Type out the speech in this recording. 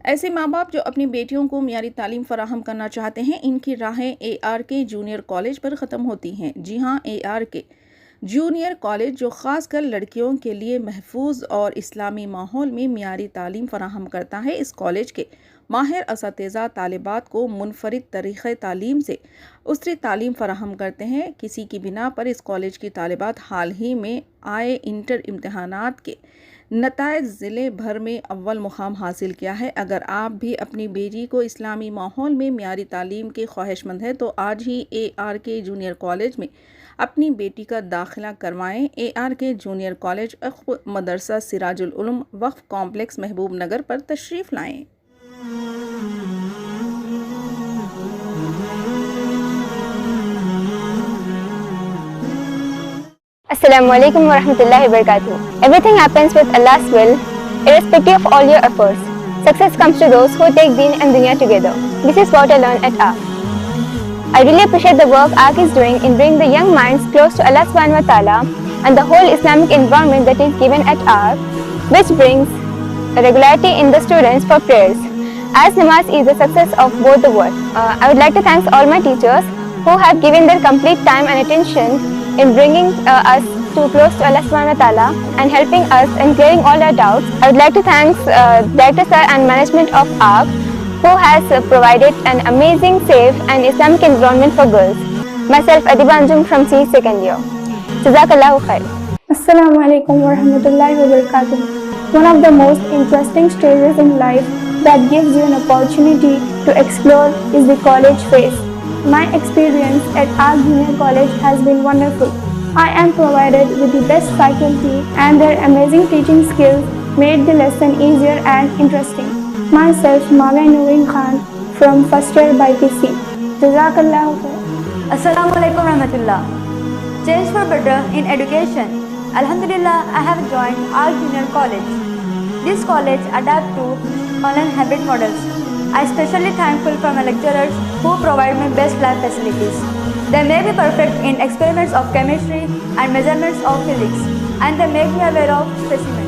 ऐसे माँ बाप जो अपनी बेटियों को मियारी तालीम फराहम करना चाहते हैं, इनकी राहें ARK जूनियर कॉलेज पर ख़त्म होती हैं। जी हाँ, ARK जूनियर कॉलेज जो ख़ासकर लड़कियों के लिए महफूज और इस्लामी माहौल में मियारी तालीम फराहम करता है। इस कॉलेज के माहिर असातिज़ा तालिबात को मुनफरिद तरीक़े तालीम से उसरी तालीम फराहम करते हैं। किसी की बिना पर इस कॉलेज की तालिबात हाल ही में आए इंटर इम्तहानात के नताइज ज़िले भर में अव्वल मुकाम हासिल किया है। अगर आप भी अपनी बेटी को इस्लामी माहौल में मियारी तालीम के ख्वाहिशमंद हैं तो आज ही ARK जूनियर कॉलेज में अपनी बेटी का दाखिला करवाएं। ARK जूनियर कॉलेज मदरसा सिराजुल उलूम वक्फ कॉम्प्लेक्स महबूब नगर पर तशरीफ़ लाएं। Assalamualaikum warahmatullahi wabarakatuh. Everything happens with Allah's will, irrespective of all your efforts. Success comes to those who take deen and dunya together. This is what I learned at ARK. I really appreciate the work ARK is doing in bringing the young minds close to Allah subhanahu wa ta'ala and the whole Islamic environment that is given at ARK, which brings regularity in the students for prayers, as namaz is the success of both the world. I would like to thank all my teachers who have given their complete time and attention in bringing us too close to Allah subhanahu wa ta'ala and helping us in clearing all our doubts. I would like to thank Director Sir and management of ARK who has provided an amazing, safe and Islamic environment for girls. Myself Adiba Anjum from C second year. Jazakallahu khair. Assalamu alaikum warahmatullahi wabarakatuh. One of the most interesting stages in life that gives you an opportunity to explore is the college phase. My experience at ARK Junior College has been wonderful. I am provided with the best faculty and their amazing teaching skills made the lesson easier and interesting. Myself, Mawia Noreen Khan from first year by PC. Jazakallahu khair. Assalamu alaikum rahmatullah. Change for better in education. Alhamdulillah, I have joined ARK Junior College. This college adapts to online hybrid models. I am especially thankful for my lecturers who provide me best lab facilities. They may be perfect in experiments of chemistry and measurements of physics, and they make me aware of specimens.